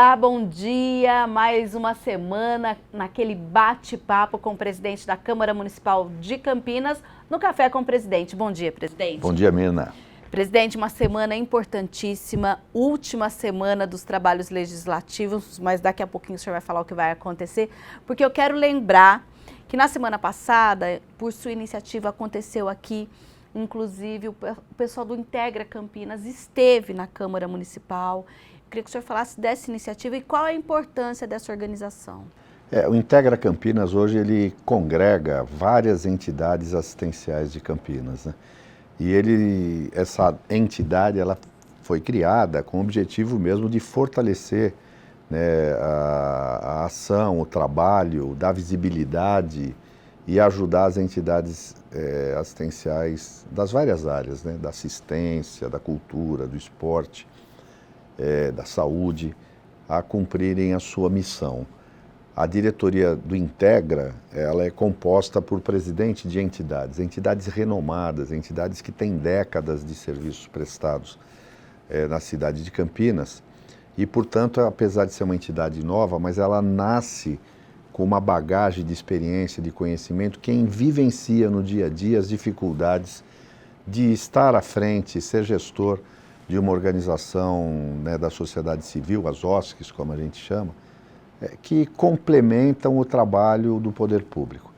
Olá, bom dia! Mais uma semana naquele bate-papo com o presidente da Câmara Municipal de Campinas, no Café com o Presidente. Bom dia, presidente. Bom dia, Mirna. Presidente, uma semana importantíssima, última semana dos trabalhos legislativos, mas daqui a pouquinho o senhor vai falar o que vai acontecer, porque eu quero lembrar que na semana passada, por sua iniciativa, aconteceu aqui, inclusive o pessoal do Integra Campinas esteve na Câmara Municipal. Queria que o senhor falasse dessa iniciativa e qual a importância dessa organização. O Integra Campinas hoje ele congrega várias entidades assistenciais de Campinas, né? E essa entidade ela foi criada com o objetivo mesmo de fortalecer, né, a ação, o trabalho, dar visibilidade e ajudar as entidades assistenciais das várias áreas, né, da assistência, da cultura, do esporte, da saúde, a cumprirem a sua missão. A diretoria do Integra, ela é composta por presidente de entidades renomadas, entidades que têm décadas de serviços prestados na cidade de Campinas. E, portanto, apesar de ser uma entidade nova, mas ela nasce com uma bagagem de experiência, de conhecimento, quem vivencia no dia a dia as dificuldades de estar à frente, ser gestor de uma organização, né, da sociedade civil, as OSCs, como a gente chama, que complementam o trabalho do poder público.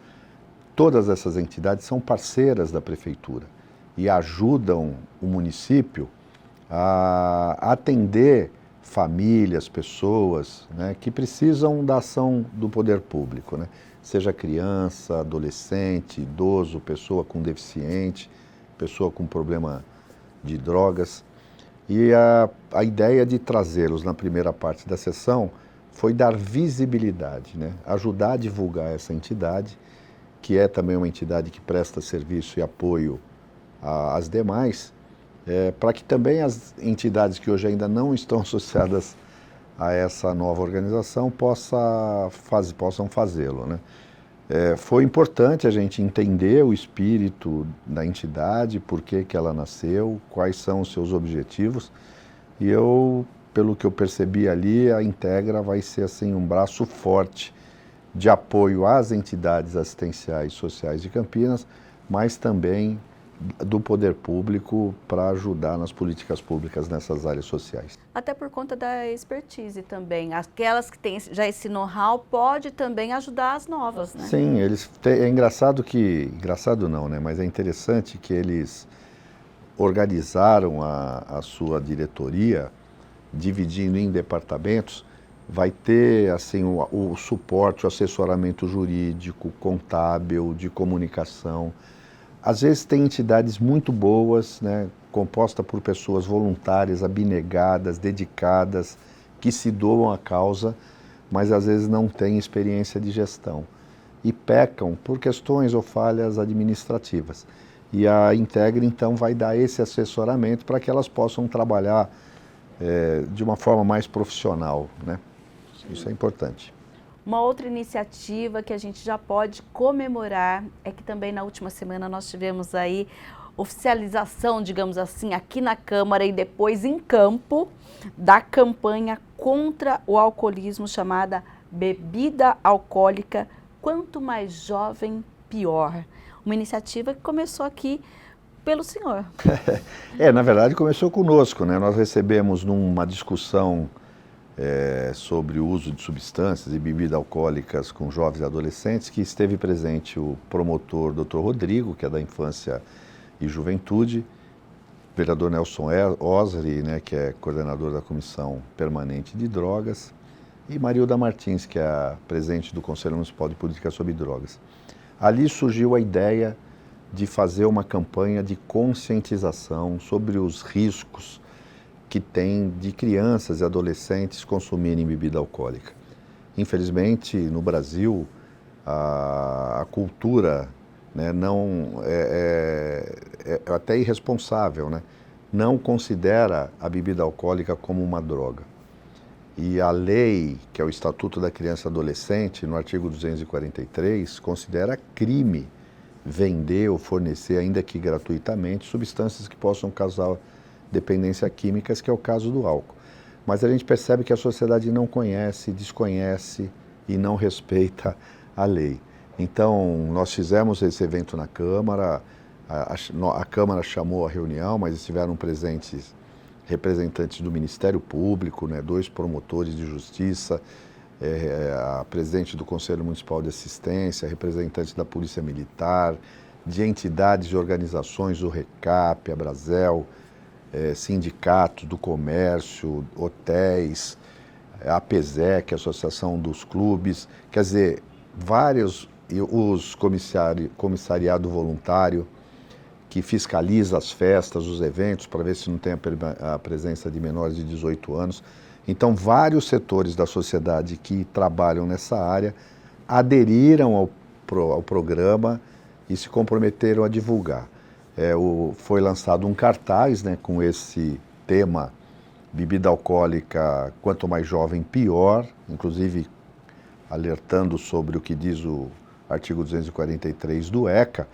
Todas essas entidades são parceiras da prefeitura e ajudam o município a atender famílias, pessoas, né, que precisam da ação do poder público, né? Seja criança, adolescente, idoso, pessoa com deficiente, pessoa com problema de drogas. E a ideia de trazê-los na primeira parte da sessão foi dar visibilidade, né? Ajudar a divulgar essa entidade, que é também uma entidade que presta serviço e apoio às demais, para que também as entidades que hoje ainda não estão associadas a essa nova organização possam fazê-lo, né? Foi importante a gente entender o espírito da entidade, por que ela nasceu, quais são os seus objetivos, e pelo que eu percebi ali, a Integra vai ser assim um braço forte de apoio às entidades assistenciais sociais de Campinas, mas também do poder público para ajudar nas políticas públicas nessas áreas sociais. Até por conta da expertise também. Aquelas que têm já esse know-how pode também ajudar as novas, né? Sim, é engraçado não, né? Mas é interessante que eles organizaram a sua diretoria, dividindo em departamentos. Vai ter assim o suporte, o assessoramento jurídico, contábil, de comunicação. Às vezes tem entidades muito boas, né, composta por pessoas voluntárias, abnegadas, dedicadas, que se doam à causa, mas às vezes não têm experiência de gestão e pecam por questões ou falhas administrativas. E a Integra, então, vai dar esse assessoramento para que elas possam trabalhar de uma forma mais profissional, né? Isso é importante. Uma outra iniciativa que a gente já pode comemorar é que também na última semana nós tivemos aí oficialização, digamos assim, aqui na Câmara e depois em campo, da campanha contra o alcoolismo chamada Bebida Alcoólica, quanto mais jovem, pior. Uma iniciativa que começou aqui pelo senhor. Na verdade começou conosco, né? Nós recebemos numa discussão sobre o uso de substâncias e bebidas alcoólicas com jovens e adolescentes, que esteve presente o promotor Dr. Rodrigo, que é da Infância e Juventude, o vereador Nelson Osri, né, que é coordenador da Comissão Permanente de Drogas, e Marilda Martins, que é a presidente do Conselho Municipal de Política sobre Drogas. Ali surgiu a ideia de fazer uma campanha de conscientização sobre os riscos que tem de crianças e adolescentes consumirem bebida alcoólica. Infelizmente, no Brasil, a cultura, né, não é até irresponsável, né, não considera a bebida alcoólica como uma droga. E a lei, que é o Estatuto da Criança e Adolescente, no artigo 243, considera crime vender ou fornecer, ainda que gratuitamente, substâncias que possam causar dependência química, que é o caso do álcool. mas a gente percebe que a sociedade não conhece, desconhece e não respeita a lei. Então, nós fizemos esse evento na Câmara, a Câmara chamou a reunião, mas estiveram presentes representantes do Ministério Público, né, 2 promotores de justiça, a presidente do Conselho Municipal de Assistência, representantes da Polícia Militar, de entidades e organizações, o RECAP, a Brasel, sindicatos do comércio, hotéis, a APESEC, a Associação dos Clubes, quer dizer, os comissariado voluntário, que fiscaliza as festas, os eventos, para ver se não tem a presença de menores de 18 anos. Então, vários setores da sociedade que trabalham nessa área aderiram ao programa e se comprometeram a divulgar. Foi lançado um cartaz, né, com esse tema, bebida alcoólica, quanto mais jovem, pior, inclusive alertando sobre o que diz o artigo 243 do ECA,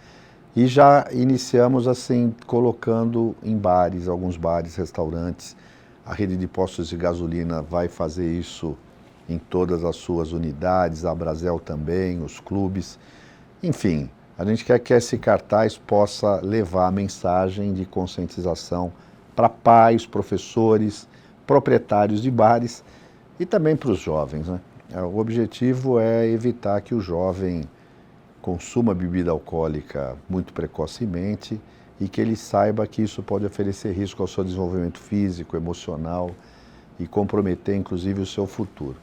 e já iniciamos assim, colocando em bares, alguns bares, restaurantes. A rede de postos de gasolina vai fazer isso em todas as suas unidades, a Brasel também, os clubes. Enfim, a gente quer que esse cartaz possa levar a mensagem de conscientização para pais, professores, proprietários de bares e também para os jovens, né? O objetivo é evitar que o jovem consuma bebida alcoólica muito precocemente e que ele saiba que isso pode oferecer risco ao seu desenvolvimento físico, emocional e comprometer, inclusive, o seu futuro.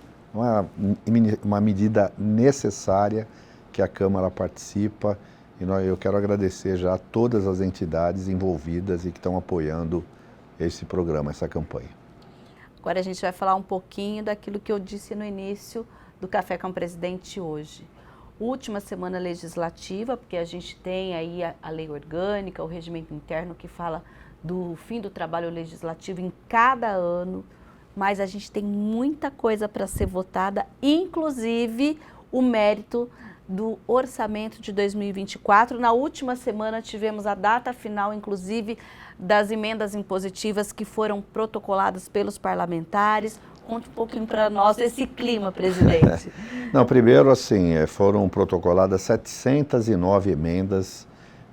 Uma medida necessária que a Câmara participa e eu quero agradecer já a todas as entidades envolvidas e que estão apoiando esse programa, essa campanha. Agora a gente vai falar um pouquinho daquilo que eu disse no início do Café com o Presidente hoje. Última semana legislativa, porque a gente tem aí a lei orgânica, o regimento interno que fala do fim do trabalho legislativo em cada ano, mas a gente tem muita coisa para ser votada, inclusive o mérito do orçamento de 2024. Na última semana tivemos a data final, inclusive, das emendas impositivas que foram protocoladas pelos parlamentares. Conta um pouquinho para nós esse clima, presidente. Não, primeiro, assim, foram protocoladas 709 emendas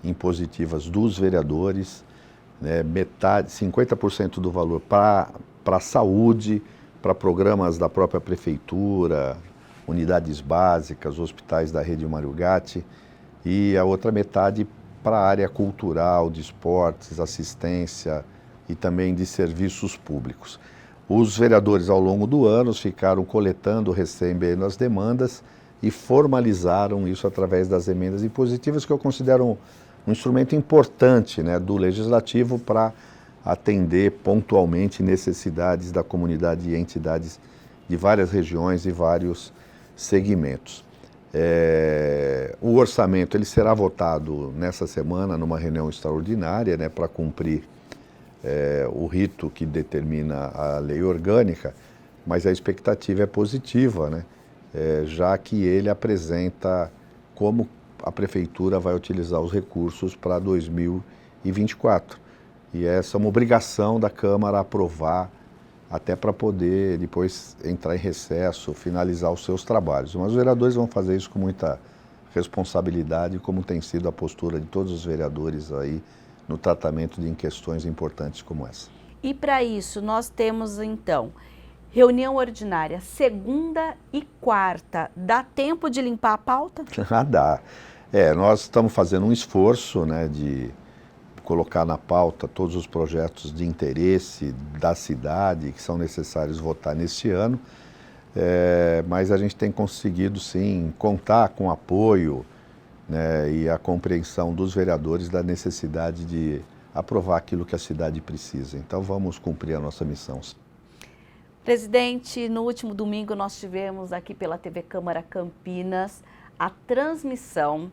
impositivas dos vereadores, né, 50% do valor para a saúde, para programas da própria prefeitura, unidades básicas, hospitais da rede Mário Gatti, e a outra metade para a área cultural, de esportes, assistência e também de serviços públicos. Os vereadores, ao longo do ano, ficaram coletando, recebendo as demandas e formalizaram isso através das emendas impositivas, que eu considero um instrumento importante, né, do Legislativo para atender pontualmente necessidades da comunidade e entidades de várias regiões e vários segmentos. O orçamento ele será votado nessa semana, numa reunião extraordinária, né, para cumprir o rito que determina a lei orgânica, mas a expectativa é positiva, né? Já que ele apresenta como a Prefeitura vai utilizar os recursos para 2024. E essa é uma obrigação da Câmara aprovar, até para poder depois entrar em recesso, finalizar os seus trabalhos. Mas os vereadores vão fazer isso com muita responsabilidade, como tem sido a postura de todos os vereadores aí, no tratamento de questões importantes como essa. E para isso nós temos então reunião ordinária segunda e quarta. Dá tempo de limpar a pauta? Dá. Nós estamos fazendo um esforço, né, de colocar na pauta todos os projetos de interesse da cidade que são necessários votar neste ano, mas a gente tem conseguido sim contar com o apoio, né, e a compreensão dos vereadores da necessidade de aprovar aquilo que a cidade precisa. Então vamos cumprir a nossa missão. Presidente, no último domingo nós tivemos aqui pela TV Câmara Campinas a transmissão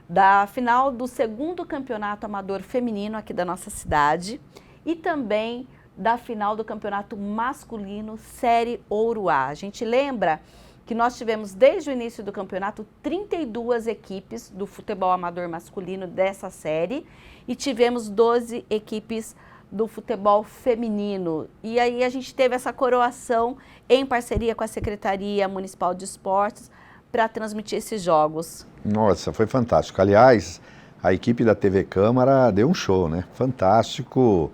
da final do 2º Campeonato Amador Feminino aqui da nossa cidade e também da final do Campeonato Masculino Série Ouro A. A gente lembra que nós tivemos desde o início do campeonato 32 equipes do futebol amador masculino dessa série e tivemos 12 equipes do futebol feminino. E aí a gente teve essa coroação em parceria com a Secretaria Municipal de Esportes para transmitir esses jogos. Nossa, foi fantástico. Aliás, a equipe da TV Câmara deu um show, né? Fantástico,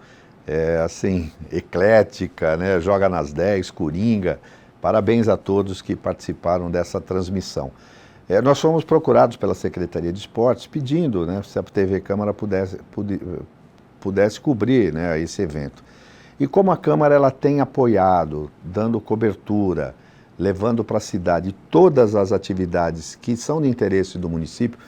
assim, eclética, né? Joga nas 10, Coringa. Parabéns a todos que participaram dessa transmissão. Nós fomos procurados pela Secretaria de Esportes pedindo, né, se a TV Câmara pudesse cobrir, né, esse evento. E como a Câmara ela tem apoiado, dando cobertura, levando para a cidade todas as atividades que são de interesse do município,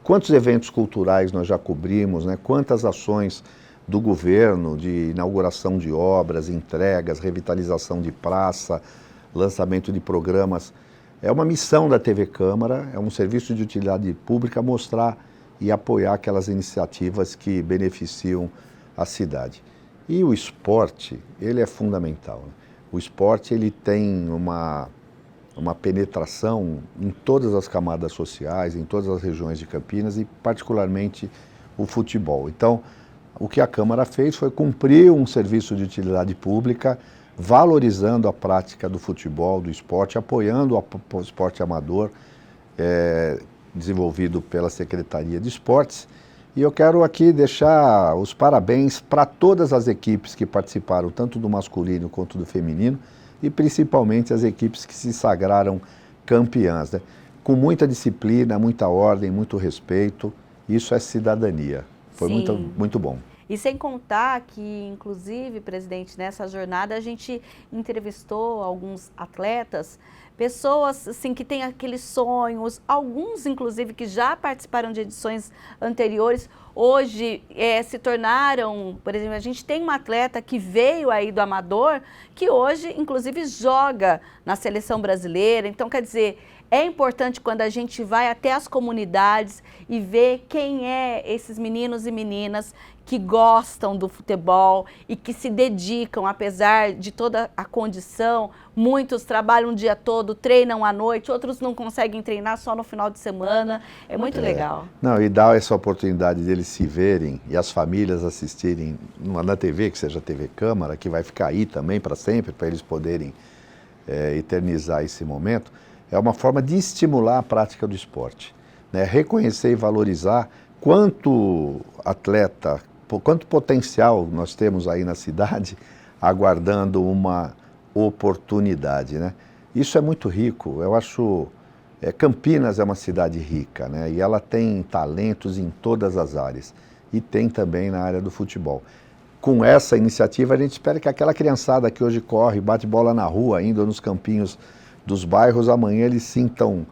quantos eventos culturais nós já cobrimos, né, quantas ações do governo de inauguração de obras, entregas, revitalização de praça, lançamento de programas. É uma missão da TV Câmara, é um serviço de utilidade pública mostrar e apoiar aquelas iniciativas que beneficiam a cidade. E o esporte, ele é fundamental, né? O esporte, ele tem uma penetração em todas as camadas sociais, em todas as regiões de Campinas e particularmente o futebol. Então, o que a Câmara fez foi cumprir um serviço de utilidade pública, valorizando a prática do futebol, do esporte, apoiando o esporte amador, desenvolvido pela Secretaria de Esportes. E eu quero aqui deixar os parabéns para todas as equipes que participaram, tanto do masculino quanto do feminino, e principalmente as equipes que se sagraram campeãs, né? Com muita disciplina, muita ordem, muito respeito. Isso é cidadania. Foi muito, muito bom. E sem contar que, inclusive, presidente, nessa jornada a gente entrevistou alguns atletas, pessoas assim, que têm aqueles sonhos, alguns, inclusive, que já participaram de edições anteriores, hoje se tornaram, por exemplo, a gente tem uma atleta que veio aí do amador, que hoje, inclusive, joga na seleção brasileira. Então, quer dizer, é importante quando a gente vai até as comunidades e vê quem é esses meninos e meninas que gostam do futebol e que se dedicam, apesar de toda a condição. Muitos trabalham o dia todo, treinam à noite, outros não conseguem treinar só no final de semana. É muito legal. Não, e dá essa oportunidade deles se verem e as famílias assistirem na TV, que seja a TV Câmara, que vai ficar aí também para sempre, para eles poderem eternizar esse momento. É uma forma de estimular a prática do esporte, né? Reconhecer e valorizar quanto atleta, quanto potencial nós temos aí na cidade, aguardando uma oportunidade, né? Isso é muito rico. Eu acho Campinas é uma cidade rica, né? E ela tem talentos em todas as áreas e tem também na área do futebol. Com essa iniciativa a gente espera que aquela criançada que hoje corre, bate bola na rua, ainda nos campinhos dos bairros, amanhã eles sintam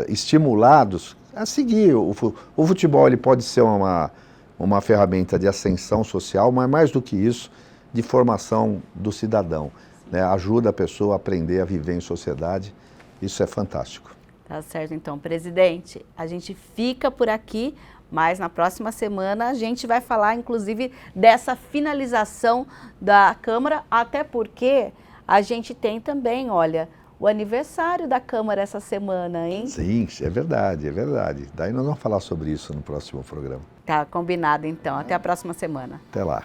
estimulados a seguir. O futebol ele pode ser uma ferramenta de ascensão social, mas mais do que isso, de formação do cidadão, né? Ajuda a pessoa a aprender a viver em sociedade. Isso é fantástico. Tá certo, então, presidente, a gente fica por aqui, mas na próxima semana a gente vai falar, inclusive, dessa finalização da Câmara, até porque a gente tem também, olha, o aniversário da Câmara essa semana, hein? Sim, é verdade, é verdade. Daí nós vamos falar sobre isso no próximo programa. Tá, combinado então. Até a próxima semana. Até lá.